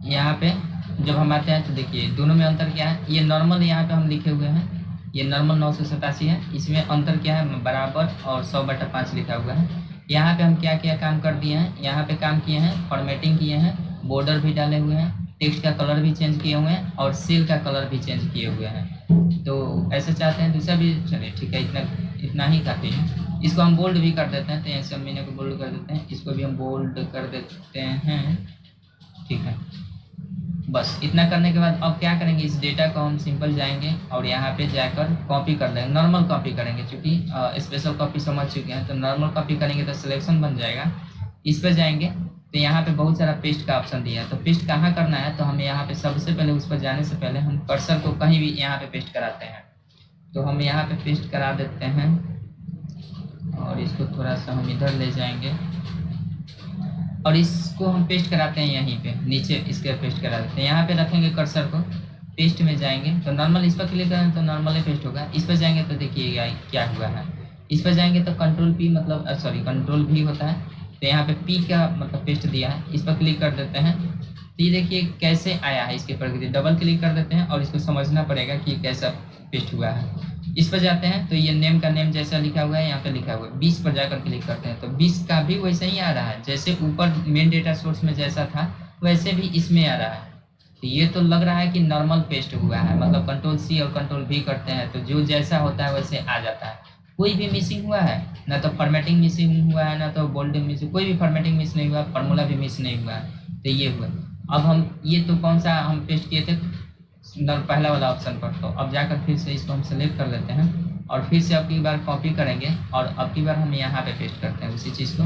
यहाँ पे जब हम आते हैं तो देखिए दोनों में अंतर क्या है। ये नॉर्मल यहाँ पे हम लिखे हुए हैं, ये नॉर्मल 987 है, इसमें अंतर क्या है, बराबर और 100/5 लिखा हुआ है। यहाँ पे हम क्या क्या काम कर दिए हैं, यहाँ पे काम किए हैं, फॉर्मेटिंग किए हैं, बॉर्डर भी डाले हुए हैं, टेक्स्ट का कलर भी चेंज किए हुए हैं और सेल का कलर भी चेंज किए हुए हैं। तो ऐसे चाहते हैं दूसरा भी, चलिए ठीक है, इतना इतना ही काफ़ी है। इसको हम बोल्ड भी कर देते हैं, तो ऐसे हम मीने को बोल्ड कर देते हैं, इसको भी हम बोल्ड कर देते हैं, ठीक है। बस इतना करने के बाद अब क्या करेंगे, इस डेटा को हम सिंपल जाएंगे और यहाँ पे जाकर कॉपी कर लेंगे, नॉर्मल कॉपी करेंगे, क्योंकि स्पेशल कॉपी समझ चुके हैं, तो नॉर्मल कॉपी करेंगे तो सिलेक्शन बन जाएगा। इस पर जाएंगे तो यहाँ पे बहुत सारा पेस्ट का ऑप्शन दिया है, तो पेस्ट कहाँ करना है, तो हमें यहाँ पे सबसे पहले उस पर जाने से पहले हम कर्सर को कहीं भी यहाँ पे पेस्ट कराते हैं। तो हम यहाँ पे पेस्ट करा देते हैं और इसको थोड़ा सा हम इधर ले जाएंगे और इसको हम पेस्ट कराते हैं यहीं पे नीचे, इसके पेस्ट करा देते हैं। यहाँ पे रखेंगे कर्सर को, पेस्ट में जाएंगे तो नॉर्मल इस पर क्लिक करें तो नॉर्मल पेस्ट होगा। इस पर जाएंगे तो देखिएगा क्या हुआ है, इस पर जाएंगे तो कंट्रोल पी मतलब कंट्रोल भी होता है, तो यहाँ पे पी का मतलब पेस्ट दिया है, इस पर क्लिक कर देते हैं तो ये देखिए कैसे आया है इसकी प्रकृति। डबल क्लिक कर देते हैं और इसको समझना पड़ेगा कि कैसा पेस्ट हुआ है। इस पर जाते हैं तो ये नेम का नेम जैसा लिखा हुआ है यहाँ पे लिखा हुआ है। 20 पर जाकर क्लिक करते हैं तो 20 का भी वैसे ही आ रहा है, जैसे ऊपर मेन डेटा सोर्स में जैसा था वैसे भी इसमें आ रहा है। तो ये तो लग रहा है कि नॉर्मल पेस्ट हुआ है, मतलब कंट्रोल सी और कंट्रोल वी करते हैं तो जो जैसा होता है वैसे आ जाता है। कोई भी मिसिंग हुआ है ना, तो फॉर्मेटिंग मिसिंग हुआ है ना, तो बोल्ड मिसिंग, कोई भी फॉर्मेटिंग मिस नहीं हुआ, फार्मूला भी मिस नहीं हुआ है, तो ये हुआ। अब हम ये तो कौन सा हम पेस्ट किए थे, पहला वाला ऑप्शन पर, तो अब जाकर फिर से इसको हम सेलेक्ट कर लेते हैं और फिर से अब की बार कॉपी करेंगे और अब की बार हम यहाँ पे पेस्ट करते हैं उसी चीज़ को,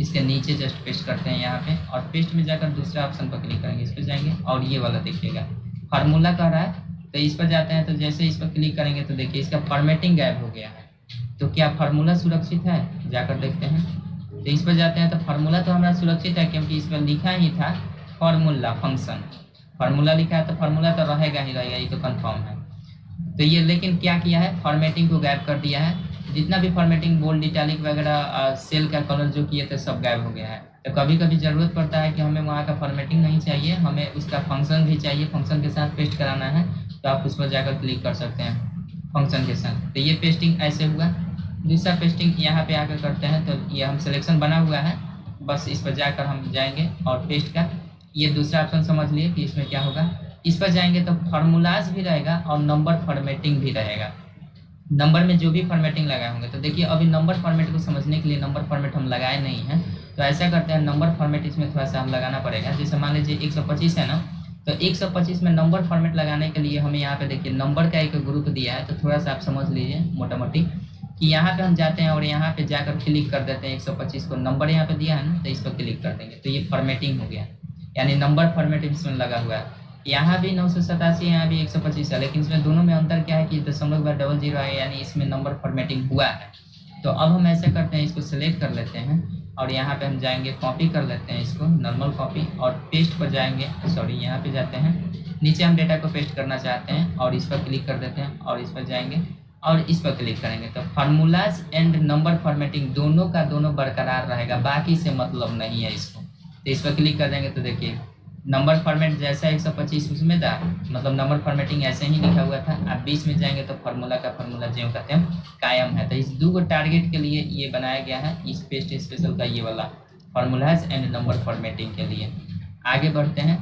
इसके नीचे जस्ट पेस्ट करते हैं यहाँ पे और पेस्ट में जाकर दूसरे ऑप्शन पर क्लिक करेंगे, इस पर जाएंगे और ये वाला देखिएगा फार्मूला कर रहा है, तो इस पर जाते हैं तो जैसे इस पर क्लिक करेंगे तो देखिए इसका फॉर्मेटिंग गायब हो गया है। तो क्या फार्मूला सुरक्षित है, जाकर देखते हैं। तो इस पर जाते हैं तो फार्मूला तो हमारा सुरक्षित है, क्योंकि इस पर लिखा ही था फार्मूला फंक्शन, फार्मूला लिखा है तो फार्मूला तो रहेगा ही रहेगा, ये तो कंफर्म है। तो ये लेकिन क्या किया है, फॉर्मेटिंग को गायब कर दिया है, जितना भी फॉर्मेटिंग बोल्ड इटैलिक वगैरह सेल का कलर जो किए थे सब गायब हो गया है। तो कभी कभी ज़रूरत पड़ता है कि हमें वहाँ का फॉर्मेटिंग नहीं चाहिए, हमें उसका फंक्शन भी चाहिए, फंक्शन के साथ पेस्ट कराना है, तो आप उस पर जाकर क्लिक कर सकते हैं फंक्शन के साथ। तो ये पेस्टिंग ऐसे हुआ। दूसरा पेस्टिंग यहाँ पे आकर करते हैं तो ये हम सिलेक्शन बना हुआ है, बस इस पर जाकर हम जाएंगे और पेस्ट का ये दूसरा ऑप्शन समझ लिए कि इसमें क्या होगा। इस पर जाएंगे तो फार्मूलाज भी रहेगा और नंबर फॉर्मेटिंग भी रहेगा। नंबर में जो भी फॉर्मेटिंग लगाए होंगे, तो देखिए अभी नंबर फॉर्मेट को समझने के लिए नंबर फॉर्मेट हम लगाए नहीं हैं, तो ऐसा करते हैं नंबर फॉर्मेट इसमें थोड़ा सा हम लगाना पड़ेगा। जैसे मान लीजिए 125 है ना, तो 125 में नंबर फॉर्मेट लगाने के लिए हमें यहाँ पे देखिए नंबर का एक ग्रुप दिया है, तो थोड़ा सा आप समझ लीजिए मोटा मोटी कि यहाँ पे हम जाते हैं और यहाँ पे जाकर क्लिक कर देते हैं 125 को, नंबर यहाँ पे दिया है ना, तो इस पर क्लिक कर देंगे तो ये फॉर्मेटिंग हो गया, यानी नंबर फॉर्मेट इसमें लगा हुआ है। यहाँ भी 987 यहाँ भी 125 है, लेकिन इसमें दोनों में अंतर क्या है कि 0.00 है, यानी इसमें नंबर फॉर्मेटिंग हुआ है। तो अब हम ऐसा करते हैं, इसको सिलेक्ट कर लेते हैं और यहाँ पे हम जाएंगे कॉपी कर लेते हैं इसको, नॉर्मल कॉपी, और पेस्ट पर जाएंगे, सॉरी यहाँ पे जाते हैं, नीचे हम डेटा को पेस्ट करना चाहते हैं और इस पर क्लिक कर देते हैं और इस पर जाएंगे और इस पर क्लिक करेंगे तो फार्मूलाज एंड नंबर फॉर्मेटिंग दोनों का दोनों बरकरार रहेगा, बाकी से मतलब नहीं है इसको। तो इस पर क्लिक कर देंगे तो देखिए नंबर फॉर्मेट जैसा 125 उसमें था, मतलब नंबर फॉर्मेटिंग ऐसे ही लिखा हुआ था। आप 20 में जाएंगे तो फार्मूला का फार्मूला ज्यों का त्यों कायम है। तो इस दो टारगेट के लिए ये बनाया गया है, इस पेस्ट स्पेशल का ये वाला फार्मूलाज एंड नंबर फॉर्मेटिंग के लिए। आगे बढ़ते हैं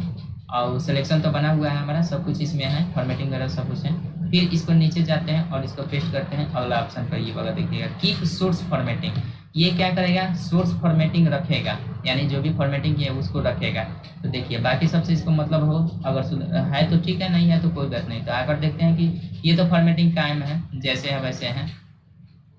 और सिलेक्शन तो बना हुआ है हमारा, सब कुछ इसमें है, फॉर्मेटिंग वगैरह सब कुछ है। फिर इसको नीचे जाते हैं और इसको पेस्ट करते हैं, अगला ऑप्शन पर ये वाला देखिएगा कीप सोर्स फॉर्मेटिंग। ये क्या करेगा, सोर्स फॉर्मेटिंग रखेगा, यानी जो भी फॉर्मेटिंग किया है उसको रखेगा। तो देखिए बाकी सबसे इसको मतलब हो, अगर है तो ठीक है, नहीं है तो कोई बात नहीं। तो आकर देखते हैं कि ये तो फॉर्मेटिंग कायम है, जैसे है वैसे है।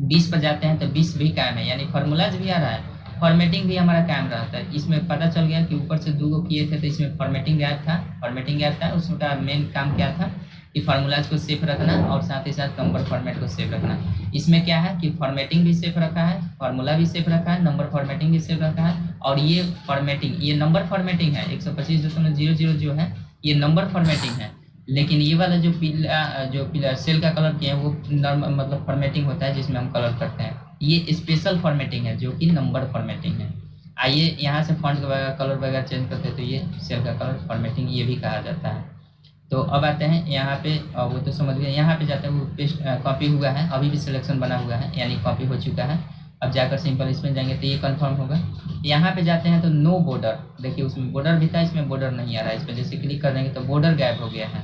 20 पर जाते हैं तो 20 भी कायम है, यानी फार्मूलाज भी आ रहा है, फॉर्मेटिंग भी हमारा कायम रहता है। इसमें पता चल गया कि ऊपर से 2 किए थे तो इसमें फॉर्मेटिंग गायब था, उसका मेन काम क्या था कि फार्मूलाज को सेफ रखना और साथ ही साथ नंबर फॉर्मेट को सेफ रखना। इसमें क्या है कि फॉर्मेटिंग भी सेफ रखा है, फार्मूला भी सेफ रखा है, नंबर फॉर्मेटिंग भी सेफ रखा है। और ये फॉर्मेटिंग, ये नंबर फॉर्मेटिंग है, 125.00 जो है ये नंबर फॉर्मेटिंग है। लेकिन ये वाला जो पीला सेल का कलर किया है वो नॉर्मल मतलब फॉर्मेटिंग होता है जिसमें हम कलर करते हैं, ये स्पेशल फॉर्मेटिंग है जो कि नंबर फॉर्मेटिंग है। आइए यहाँ से फॉन्ट वगैरह कलर वगैरह चेंज करते हैं, तो ये सेल का कलर फॉर्मेटिंग ये भी कहा जाता है। तो अब आते हैं यहाँ पे, वो तो समझ गए। यहाँ पे जाते हैं, वो पेस्ट कॉपी हुआ है, अभी भी सिलेक्शन बना हुआ है, यानी कॉपी हो चुका है। अब जाकर सिंपल इसमें जाएंगे तो ये कंफर्म होगा। यहाँ पे जाते हैं तो नो बॉर्डर, देखिए उसमें बॉर्डर भी था, इसमें बॉर्डर नहीं आ रहा है। इस पर जैसे क्लिक कर देंगे तो बॉर्डर गायब हो गया है।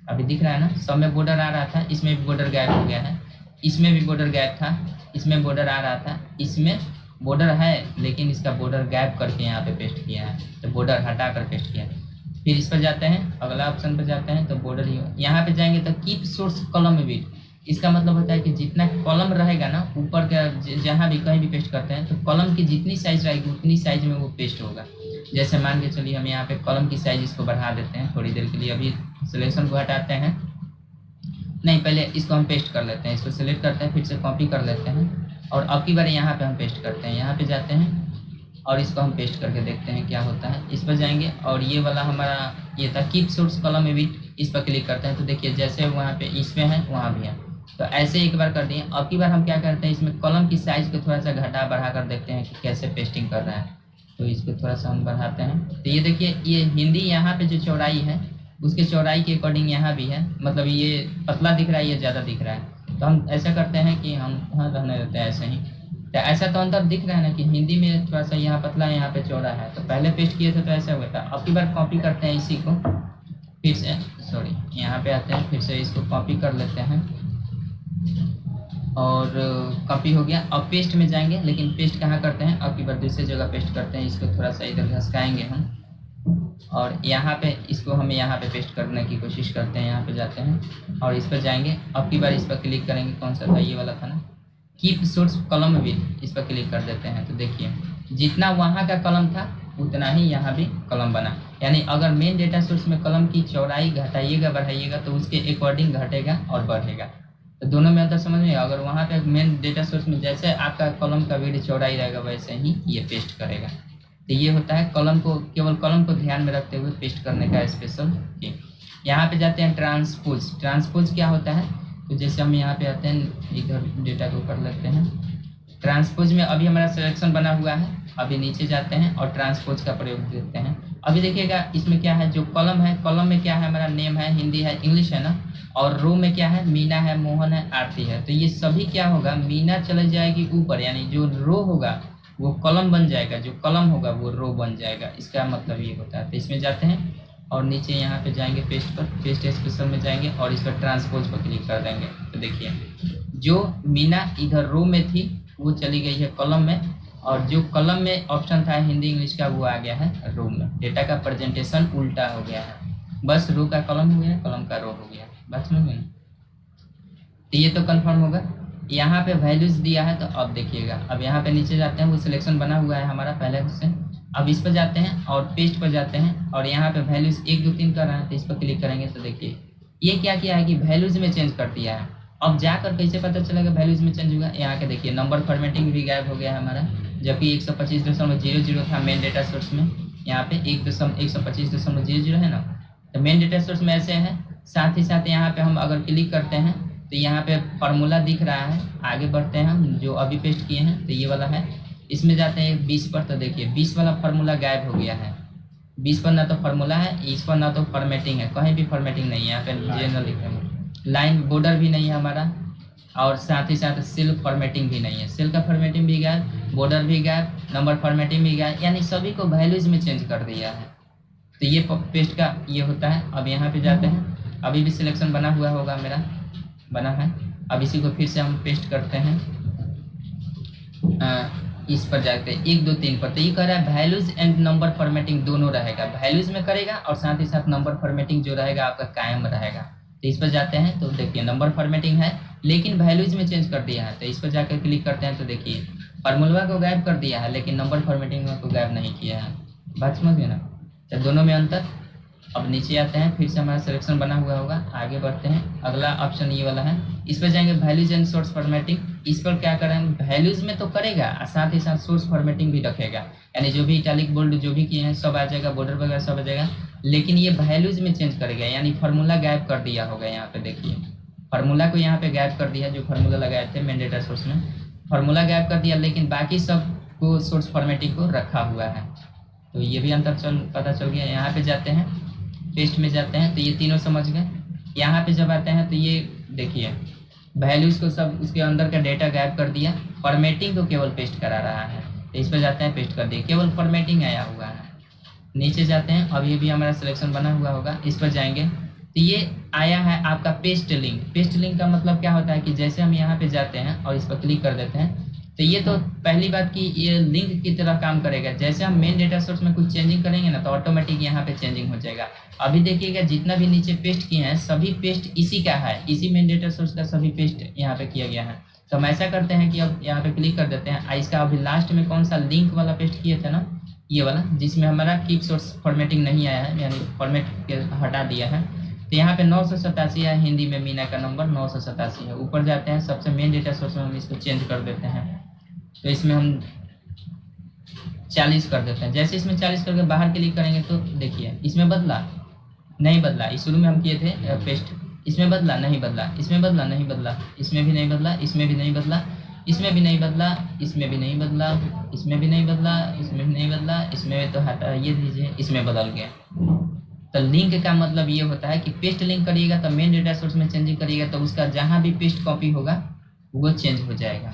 अभी दिख रहा है ना, सब में बॉर्डर आ रहा था, इसमें भी बॉर्डर गायब हो गया है, इसमें भी बॉर्डर गायब था, इसमें बॉर्डर आ रहा था, इसमें बॉर्डर है लेकिन इसका बॉर्डर गायब करके यहाँ पे पेस्ट किया है, तो बॉर्डर हटा कर पेस्ट किया है। फिर इस पर जाते हैं, अगला ऑप्शन पर जाते हैं तो बॉर्डर यहाँ पे जाएंगे तो कीप सोर्स कॉलम विड्थ, इसका मतलब होता है कि जितना कॉलम रहेगा ना ऊपर का, जहाँ भी कहीं भी पेस्ट करते हैं तो कॉलम की जितनी साइज रहेगी उतनी साइज में वो पेस्ट होगा। जैसे मान के चलिए हम यहाँ पे कॉलम की साइज इसको बढ़ा देते हैं थोड़ी देर के लिए, अभी सिलेक्शन को हटाते हैं, नहीं पहले इसको हम पेस्ट कर लेते हैं, इसको सिलेक्ट करते हैं, फिर से कॉपी कर लेते हैं और अब की बार यहाँ पे हम पेस्ट करते हैं। यहाँ पे जाते हैं और इसको हम पेस्ट करके देखते हैं क्या होता है। इस पर जाएंगे और ये वाला हमारा ये था कीप सोर्स कॉलम विड्थ, इस पर क्लिक करते हैं तो देखिए जैसे वहाँ पे इसमें है वहाँ भी है, तो ऐसे एक बार कर दिए। अब की बार हम क्या करते हैं, इसमें कॉलम की साइज को थोड़ा सा घटा बढ़ा कर देखते हैं कि कैसे पेस्टिंग कर रहा है। तो इसको थोड़ा सा हम बढ़ाते हैं, तो ये देखिए ये हिंदी यहाँ पे जो चौड़ाई है उसके चौड़ाई के अकॉर्डिंग यहाँ भी है, मतलब ये पतला दिख रहा है, ये ज़्यादा दिख रहा है। तो हम ऐसा करते हैं कि हम हाँ रहने देते हैं ऐसे ही। तो ऐसा तो अंतर दिख रहा है ना कि हिंदी में थोड़ा सा यहाँ पतला है यहाँ पे चौड़ा है, तो पहले पेस्ट किए थे तो ऐसा हुआ था। अब की बार कॉपी करते हैं इसी को, फिर से सॉरी यहाँ पे आते हैं, फिर से इसको कॉपी कर लेते हैं और कॉपी हो गया। अब पेस्ट में जाएंगे, लेकिन पेस्ट कहाँ करते हैं, अब की बार दूसरी जगह पेस्ट करते हैं। इसको थोड़ा सा इधर घसकाएंगे हम और यहाँ पे इसको हम यहाँ पे पेस्ट करने की कोशिश करते हैं। यहाँ पे जाते हैं और इस पर जाएंगे, अब की बार इस पर क्लिक करेंगे, कौन सा था, ये वाला था ना, कीप सोर्स कॉलम विड्थ, इस पर क्लिक कर देते हैं। तो देखिए जितना वहाँ का कॉलम था उतना ही यहाँ भी कॉलम बना, यानी अगर मेन डेटा सोर्स में कॉलम की चौड़ाई घटाइएगा बढ़ाइएगा तो उसके अकॉर्डिंग घटेगा और बढ़ेगा। तो दोनों में अंतर समझ में, अगर वहाँ पे मेन डेटा सोर्स में जैसे आपका कॉलम का विड्थ चौड़ाई रहेगा वैसे ही ये पेस्ट करेगा। तो ये होता है कॉलम को, केवल कॉलम को ध्यान में रखते हुए पेस्ट करने का स्पेशल की। यहाँ पे जाते हैं ट्रांसपोज। ट्रांसपोज क्या होता है, तो जैसे हम यहाँ पे आते हैं, इधर डेटा को कर लेते हैं। ट्रांसपोज में अभी हमारा सिलेक्शन बना हुआ है, अभी नीचे जाते हैं और ट्रांसपोज का प्रयोग देते हैं। अभी देखिएगा इसमें क्या है, जो कॉलम है, कॉलम में क्या है, हमारा नेम है, हिंदी है, इंग्लिश है ना, और रो में क्या है, मीना है, मोहन है, आरती है। तो ये सभी क्या होगा, मीना चले जाएगी ऊपर, यानी जो रो होगा वो कॉलम बन जाएगा, जो कॉलम होगा वो रो बन जाएगा, इसका मतलब ये होता है। तो इसमें जाते हैं और नीचे यहाँ पे जाएंगे पेस्ट पर, पेस्ट स्पेशल में जाएंगे और इस पर ट्रांसपोज पर क्लिक कर देंगे। तो देखिए जो मीना इधर रो में थी वो चली गई है कॉलम में, और जो कॉलम में ऑप्शन था हिंदी इंग्लिश का वो आ गया है रो में। डेटा का प्रेजेंटेशन उल्टा हो गया है, बस रो का कॉलम हो गया, कॉलम का रो हो गया, बस में नहीं। तो ये तो कंफर्म होगा। यहाँ पे वैल्यूज दिया है, तो अब देखिएगा, अब यहाँ पे नीचे जाते हैं, वो सिलेक्शन बना हुआ है हमारा पहले से। अब इस पर जाते हैं और पेस्ट पर जाते हैं और यहाँ पे वैल्यूज 1 2 3 कर रहा है, तो इस पर क्लिक करेंगे तो देखिए ये क्या किया है कि वैल्यूज में चेंज कर दिया है। अब जाकर कैसे पता चलेगा वैल्यूज में चेंज होगा, यहाँ के देखिए नंबर फॉर्मेटिंग भी गायब हो गया है हमारा, जबकि 125.00 था मेन डेटा सोर्स में, यहाँ पे 125.00 है ना। तो मेन डेटा सोर्स में ऐसे है। साथ ही साथ यहाँ पे हम अगर क्लिक करते हैं तो यहाँ पे फार्मूला दिख रहा है, आगे बढ़ते हैं हम, जो अभी पेस्ट किए हैं तो ये वाला है। इसमें जाते हैं 20 पर, तो देखिए 20 वाला फार्मूला गायब हो गया है। 20 पर ना तो फार्मूला है, इस पर ना तो फॉर्मेटिंग है, कहीं भी फॉर्मेटिंग नहीं है। यहाँ पे जनरल लिख रहे हैं, लाइन बॉर्डर भी नहीं है हमारा, और साथ ही साथ सेल फॉर्मेटिंग भी नहीं है। सेल का फॉर्मेटिंग भी गायब, बॉर्डर भी गायब, नंबर फॉर्मेटिंग भी गायब, यानी सभी को वैल्यूज में चेंज कर दिया है। तो ये पेस्ट का ये होता है। अब यहाँ पे जाते हैं, अभी भी सिलेक्शन बना हुआ होगा मेरा, बना है। अब इसी को फिर से हम पेस्ट करते हैं, इस पर जाते हैं 1 2 3 पर। तो ये कह रहा है वैल्यूज एंड नंबर फॉर्मेटिंग दोनों रहेगा, वैल्यूज में करेगा और साथ ही साथ नंबर फॉर्मेटिंग जो रहेगा आपका कायम रहेगा। तो इस पर जाते हैं तो देखिए नंबर फॉर्मेटिंग है लेकिन वैल्यूज में चेंज कर दिया है। तो इस पर जाकर क्लिक करते हैं तो देखिए फार्मूला को गायब कर दिया है लेकिन नंबर फॉर्मेटिंग को गायब नहीं किया है। बात समझ गए ना, तो दोनों में अंतर। अब नीचे आते हैं, फिर से हमारा सिलेक्शन बना हुआ होगा, आगे बढ़ते हैं। अगला ऑप्शन ये वाला है, इस पर जाएंगे वैल्यूज एंड सोर्स फॉर्मेटिंग। इस पर क्या करेंगे, वैल्यूज में तो करेगा और साथ ही साथ सोर्स फॉर्मेटिंग भी रखेगा, यानी जो भी इटैलिक बोल्ड जो भी किए हैं सब आ जाएगा, बॉर्डर वगैरह सब आ जाएगा, लेकिन ये वैल्यूज में चेंज करेगा, यानी फार्मूला गायब कर दिया होगा। यहाँ पे देखिए फार्मूला को यहाँ पे गायब कर दिया, जो फार्मूला लगाए थे मेन डेटा सोर्स में, फार्मूला गायब कर दिया, लेकिन बाकी सब को सोर्स फॉर्मेटिंग को रखा हुआ है। तो ये भी अंतर पता चल गया। यहाँ पे जाते हैं, पेस्ट में जाते हैं, तो ये तीनों समझ गए। यहाँ पे जब आते हैं तो ये देखिए वैल्यूज़ को सब उसके अंदर का डेटा गायब कर दिया, फॉर्मेटिंग को केवल पेस्ट करा रहा है। तो इस पर जाते हैं, पेस्ट कर दिए, केवल फॉर्मेटिंग आया हुआ है। नीचे जाते हैं, अब ये भी हमारा सिलेक्शन बना हुआ होगा, इस पर जाएंगे तो ये आया है आपका पेस्ट लिंक। पेस्ट लिंक का मतलब क्या होता है कि जैसे हम यहाँ पे जाते हैं और इस पर क्लिक कर देते हैं, तो ये तो पहली बात कि ये लिंक की तरह काम करेगा। जैसे हम मेन डेटा सोर्स में कुछ चेंजिंग करेंगे ना, तो ऑटोमेटिक यहाँ पे चेंजिंग हो जाएगा। अभी देखिएगा जितना भी नीचे पेस्ट किए हैं सभी पेस्ट इसी का है, इसी मेन डेटा सोर्स का सभी पेस्ट यहाँ पे किया गया है। तो हम ऐसा करते हैं कि अब यहाँ पे क्लिक कर देते हैं। इसका अभी लास्ट में कौन सा लिंक वाला पेस्ट किए थे ना, ये वाला, जिसमें हमारा कीप सोर्स फॉर्मेटिंग नहीं आया है, यानी फॉर्मेट के हटा दिया है। तो यहाँ पे 987 है, हिंदी में मीना का नंबर 987 है। ऊपर जाते हैं, सबसे मेन डेटा सोर्स में हम इसको चेंज कर देते हैं। तो इसमें हम 40 कर देते हैं। जैसे इसमें 40 करके बाहर क्लिक करेंगे तो देखिए इसमें बदला नहीं बदला। इस शुरू में हम किए थे पेस्ट, इसमें बदला नहीं बदला, इसमें बदला नहीं बदला, इसमें भी नहीं बदला, इसमें भी नहीं बदला, इसमें भी नहीं बदला, इसमें भी नहीं बदला, इसमें भी नहीं बदला, इसमें भी नहीं बदला, इसमें तो हटा ये दीजिए, इसमें बदल गया। तो लिंक का मतलब ये होता है कि पेस्ट लिंक करिएगा तो मेन डेटा सोर्स में चेंजिंग करिएगा तो उसका जहाँ भी पेस्ट कॉपी होगा वो चेंज हो जाएगा।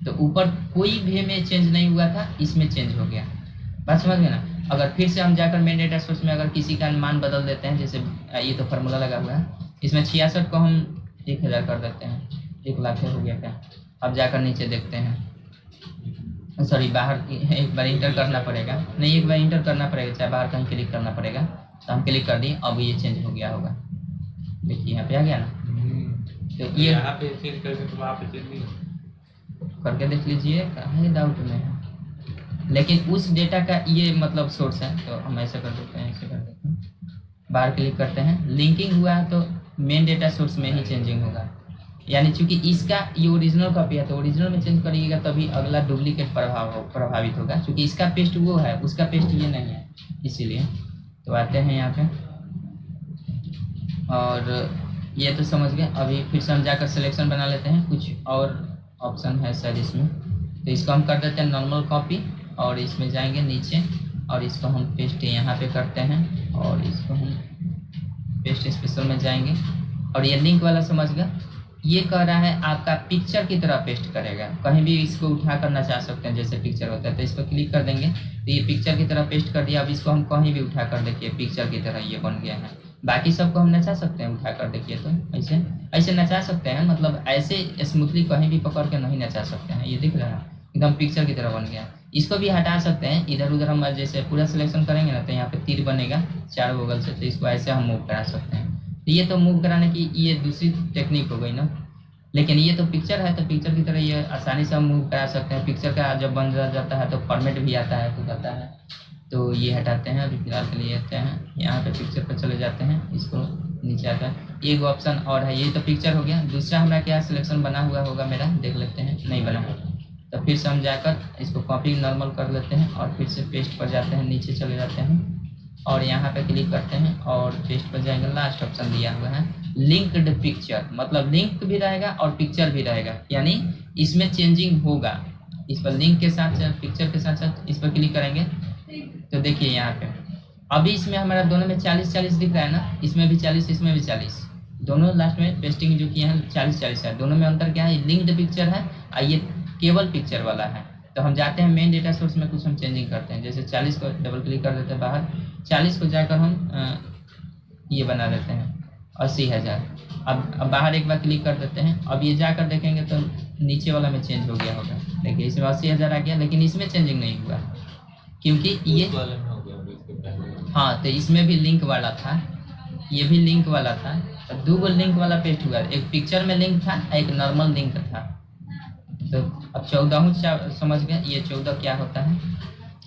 तो ऊपर कोई भी में चेंज नहीं हुआ था, इसमें चेंज हो गया। बात समझ गए ना। अगर फिर से हम जाकर मेन डेटा सोर्स में अगर किसी का मान बदल देते हैं, जैसे ये तो फार्मूला लगा हुआ है, इसमें 66 को हम 1000 कर देते हैं, 1 लाख हो गया क्या। अब जाकर नीचे देखते हैं, सॉरी बाहर एक बार इंटर करना पड़ेगा, नहीं एक बार इंटर करना पड़ेगा, चाहे बाहर कहीं क्लिक करना पड़ेगा। तो हम क्लिक कर दिए, अब ये चेंज हो गया होगा। देखिए यहाँ पे आ गया ना। तो ये यहाँ पे चेंज करके तो वहाँ पे चेंज नहीं करके देख लीजिए, कहाँ डाउट में है। लेकिन उस डेटा का ये मतलब सोर्स है, तो हम ऐसे कर देते हैं, ऐसे कर देते हैं, बाहर क्लिक करते हैं, लिंकिंग हुआ है तो मेन डेटा सोर्स में ही चेंजिंग होगा। यानी चूंकि इसका ये ओरिजिनल कॉपी है तो ओरिजिनल में चेंज करिएगा तभी अगला डुप्लीकेट प्रभावित होगा, क्योंकि इसका पेस्ट वो है, उसका पेस्ट ये नहीं है, इसीलिए। तो आते हैं यहाँ पे, और ये तो समझ गए। अभी फिर से हम जाकर सिलेक्शन बना लेते हैं, कुछ और ऑप्शन है शायद इसमें, तो इसको हम कर देते हैं नॉर्मल कॉपी, और इसमें जाएंगे नीचे और इसको हम पेस्ट यहाँ पे करते हैं, और इसको हम पेस्ट स्पेशल में जाएंगे। और ये लिंक वाला समझ गया, ये कह रहा है आपका पिक्चर की तरह पेस्ट करेगा, कहीं भी इसको उठा कर नचा सकते हैं, जैसे पिक्चर होता है। तो इस पर क्लिक कर देंगे तो ये पिक्चर की तरह पेस्ट कर दिया। अब इसको हम कहीं भी उठा कर देखिए पिक्चर की तरह ये बन गया है। बाकी सबको हम नचा सकते हैं उठा कर देखिए, तो ऐसे ऐसे नचा सकते हैं, मतलब ऐसे स्मूथली कहीं भी पकड़ के नहीं नचा सकते हैं। ये दिख रहा है एकदम पिक्चर की तरह बन गया। इसको भी हटा सकते हैं, इधर उधर हम जैसे पूरा सिलेक्शन करेंगे ना तो यहाँ पे तीर बनेगा 4 बगल से, तो इसको ऐसे हम मूव करा सकते हैं। तो ये तो मूव कराने की ये दूसरी टेक्निक हो गई ना, लेकिन ये तो पिक्चर है तो पिक्चर की तरह ये आसानी से हम मूव करा सकते हैं। पिक्चर का जब बन जाता है तो फॉर्मेट भी आता है, तो आता है। तो ये हटाते हैं, अभी फिलहाल के लिए आते हैं यहाँ पे पिक्चर पर चले जाते हैं, इसको नीचे आता है। एक ऑप्शन और है, ये तो पिक्चर हो गया। दूसरा हमारा क्या सिलेक्शन बना हुआ होगा मेरा, देख लेते हैं, नहीं बना। तो फिर से हम जाकर इसको कॉपी नॉर्मल कर लेते हैं और फिर से पेस्ट पर जाते हैं, नीचे चले जाते हैं और यहाँ पे क्लिक करते हैं और पेस्ट पर जाएंगे। लास्ट ऑप्शन दिया हुआ है लिंक्ड पिक्चर, मतलब लिंक भी रहेगा और पिक्चर भी रहेगा, यानी इसमें चेंजिंग होगा। इस पर लिंक के साथ साथ पिक्चर के साथ साथ इस पर क्लिक करेंगे तो देखिए यहाँ पे अभी इसमें हमारा दोनों में 40-40 दिख रहा है ना, इसमें भी 40 इसमें भी 40, दोनों लास्ट में पेस्टिंग जो किए हैं 40-40 है। दोनों में अंतर क्या है, लिंक्ड पिक्चर है और ये केवल पिक्चर वाला है। तो हम जाते हैं मेन डेटा सोर्स में, कुछ हम चेंजिंग करते हैं, जैसे 40 को डबल क्लिक कर देते हैं बाहर, 40 को जाकर हम ये बना देते हैं 80,000। अब बाहर एक बार क्लिक कर देते हैं। अब ये जाकर देखेंगे तो नीचे वाला में चेंज हो गया होगा, देखिए इसमें 80,000 आ गया, लेकिन इसमें चेंजिंग नहीं हुआ क्योंकि ये हाँ, तो इसमें भी लिंक वाला था, ये भी लिंक वाला था, तो 2 लिंक वाला पेस्ट हुआ, एक पिक्चर में लिंक था, एक नॉर्मल लिंक था। तो अब 14 समझ गए ये 14 क्या होता है।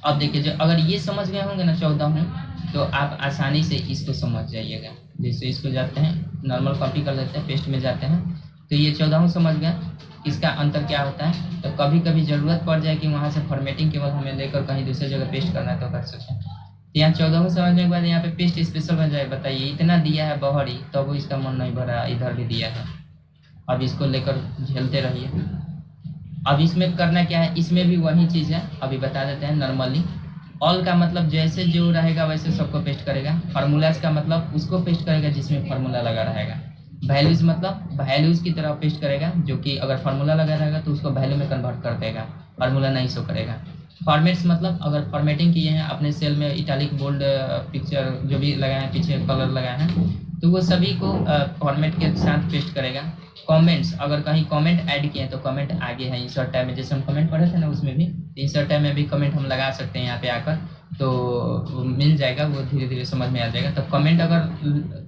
अब देखिए जो अगर ये समझ गए होंगे ना 14 तो आप आसानी से इसको समझ जाइएगा। जैसे इसको जाते हैं नॉर्मल कॉपी कर लेते हैं, पेस्ट में जाते हैं, तो ये 14 समझ गए इसका अंतर क्या होता है। तो कभी कभी ज़रूरत पड़ जाए कि वहाँ से फॉर्मेटिंग केवल हमें लेकर कहीं दूसरी जगह पेस्ट करना है तो कर सकते हैं। तो यहाँ 14 समझने के बाद यहाँ पे पेस्ट स्पेशल बन जाए। बताइए इतना दिया है बहरी तो वो इसका मन नहीं भरा, इधर भी दिया है। अब इसको लेकर झेलते रहिए। अब इसमें करना क्या है, इसमें भी वही चीज़ है, अभी बता देते हैं। नॉर्मली ऑल का मतलब जैसे जो रहेगा वैसे सबको पेस्ट करेगा। फार्मूलाज का मतलब उसको पेस्ट करेगा जिसमें फार्मूला लगा रहेगा। वैल्यूज मतलब वैल्यूज की तरह पेस्ट करेगा, जो कि अगर फार्मूला लगा रहेगा तो उसको वैल्यू में कन्वर्ट कर देगा, फार्मूला नहीं शो करेगा। फॉर्मेट्स मतलब अगर फॉर्मेटिंग किए हैं अपने सेल में, इटैलिक बोल्ड पिक्चर जो भी लगाए हैं, पीछे कलर लगाए हैं, तो वो सभी को फॉर्मेट के साथ पेस्ट करेगा। कमेंट्स, अगर कहीं कमेंट ऐड किए हैं तो कमेंट आगे है इंसर्ट टैब में, जैसे हम कमेंट पढ़े थे ना उसमें भी, इंसर्ट टैब में भी कमेंट हम लगा सकते हैं यहाँ पे आकर, तो वो मिल जाएगा, वो धीरे धीरे समझ में आ जाएगा। तो कमेंट अगर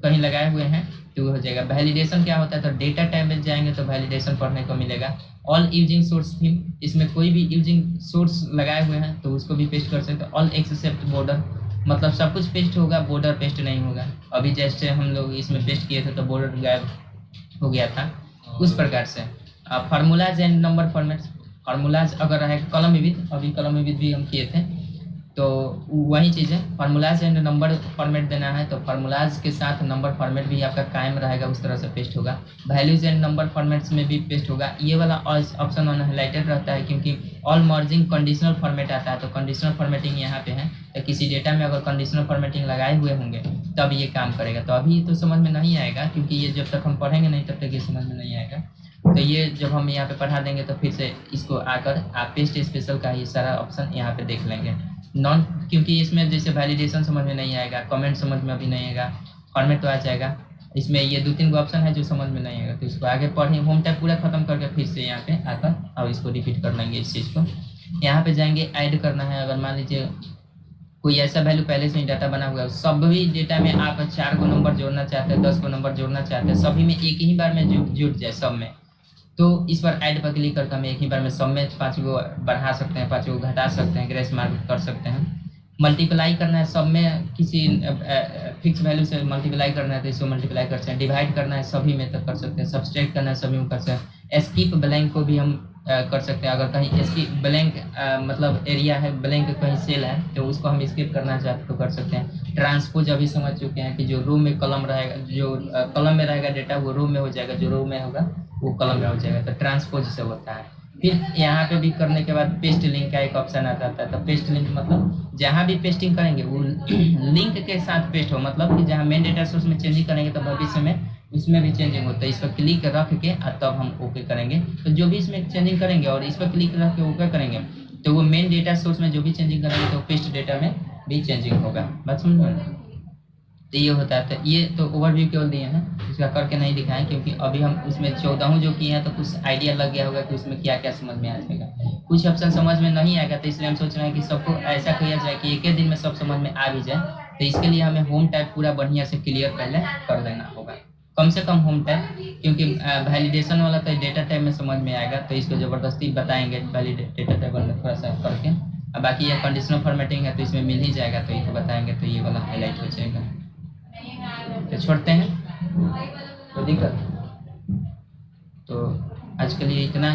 कहीं लगाए हुए हैं तो वो हो जाएगा। वैलिडेशन क्या होता है, तो डेटा टैब में जाएंगे तो वैलिडेशन पढ़ने को मिलेगा। ऑल यूजिंग सोर्स थीम, इसमें कोई भी यूजिंग सोर्स लगाए हुए हैं तो उसको भी पेस्ट कर सकते हैं। ऑल एक्सेप्ट बॉर्डर, मतलब सब कुछ पेस्ट होगा, बॉर्डर पेस्ट नहीं होगा। अभी जैसे हम लोग इसमें पेस्ट किए थे तो बॉर्डर गायब हो गया था, उस प्रकार से। Formulas and number formats, formulas अगर है कॉलम विविध, अभी कॉलम विविध भी हम किए थे, तो वही चीज़ है। फार्मूलाज एंड नंबर फॉर्मेट देना है तो फार्मूलाज के साथ नंबर फॉर्मेट भी आपका कायम रहेगा, उस तरह से पेस्ट होगा। वैल्यूज एंड नंबर फॉर्मेट्स में भी पेस्ट होगा। ये वाला ऑप्शन ऑन हाईलाइटेड रहता है क्योंकि ऑल मर्जिंग कंडीशनल फॉर्मेट आता है, तो कंडीशनल फॉर्मेटिंग यहाँ पे है। तो किसी डेटा में अगर कंडीशनल फॉर्मेटिंग लगाए हुए होंगे तब ये काम करेगा। तो अभी तो समझ में नहीं आएगा क्योंकि ये जब तक हम पढ़ेंगे नहीं तब तक ये समझ में नहीं आएगा। तो ये जब हम यहाँ पे पढ़ा देंगे तो फिर से इसको आकर आप पेस्ट स्पेशल का ये सारा ऑप्शन यहाँ पे देख लेंगे। नॉन, क्योंकि इसमें जैसे वैलिडेशन समझ में नहीं आएगा, कमेंट समझ में अभी नहीं आएगा, फॉर्मेट तो आ जाएगा। इसमें ये 2-3 ऑप्शन है जो समझ में नहीं आएगा, तो इसको आगे पढ़ें। होम टैब पूरा खत्म करके फिर से यहाँ पे आकर और इसको रिपीट कर लेंगे इस चीज़ को। यहाँ पे जाएंगे, ऐड करना है। अगर मान लीजिए कोई ऐसा वैल्यू पहले से ही डाटा बना हुआ है, सभी डेटा में आप 4 गो नंबर जोड़ना चाहते हैं, 10 गो नंबर जोड़ना चाहते हैं, सभी में एक ही बार में जुट जाए सब में, तो इस पर ऐड पर क्लिक करके हम एक ही बार में सब में 5 गो बढ़ा सकते हैं, 5 गो घटा सकते हैं, ग्रेस मार्क कर सकते हैं। मल्टीप्लाई करना है सब में, किसी फिक्स वैल्यू से मल्टीप्लाई करना है तो इसको मल्टीप्लाई कर सकते हैं। डिवाइड करना है सभी में तो कर सकते हैं। सब्सट्रैक्ट करना है सभी में कर सकते हैं। स्किप ब्लैंक को भी हम कर सकते हैं। अगर कहीं स्किप ब्लैंक मतलब एरिया है, ब्लैंक कहीं सेल है तो उसको हम स्किप करना चाहते तो कर सकते हैं। ट्रांसपोज अभी समझ चुके हैं कि जो रो में कलम रहेगा, जो कलम में रहेगा डेटा वो रो में हो जाएगा, जो रो में होगा वो कलम में हो जाएगा, तो ट्रांसपोज से होता है। फिर यहाँ पे भी करने के बाद पेस्ट लिंक का एक ऑप्शन आ जाता है। तो पेस्ट लिंक मतलब जहाँ भी पेस्टिंग करेंगे वो लिंक के साथ पेस्ट हो, मतलब कि जहाँ मेन डेटा सोर्स में चेंजिंग करेंगे तो भविष्य में उसमें भी चेंजिंग होता है। इस पर क्लिक रख के और तब हम ओके करेंगे, तो जो भी इसमें चेंजिंग करेंगे और इस पर क्लिक रख के ओके करेंगे तो वो मेन डेटा सोर्स में जो भी चेंजिंग करेंगे तो पेस्ट डेटा में भी चेंजिंग होगा। बात समझ में? तो ये होता है। तो ये तो ओवरव्यू केवल दिए हैं, इसका करके नहीं दिखाएं क्योंकि अभी हम उसमें 14 जो किए हैं तो कुछ आइडिया लग गया होगा कि उसमें क्या क्या समझ में आ जाएगा। कुछ ऑप्शन समझ में नहीं आएगा तो इसलिए हम सोच रहे हैं कि सबको ऐसा किया जाए कि एक ही दिन में सब समझ में आ भी जाए। तो इसके लिए हमें होम टैब पूरा बढ़िया से क्लियर पहले कर लेना होगा, कम से कम होम टैब, क्योंकि वैलिडेशन वाला तो डेटा टैब में समझ में आएगा तो इसको ज़बरदस्ती बताएंगे डेटा टैब वाला थोड़ा सा करके। अब बाकी ये कंडीशनल फॉर्मेटिंग है तो इसमें मिल ही जाएगा, तो इसको बताएंगे तो ये वाला हाईलाइट हो जाएगा। तो छोड़ते हैं, तो दिक्कत, तो आज के लिए इतना।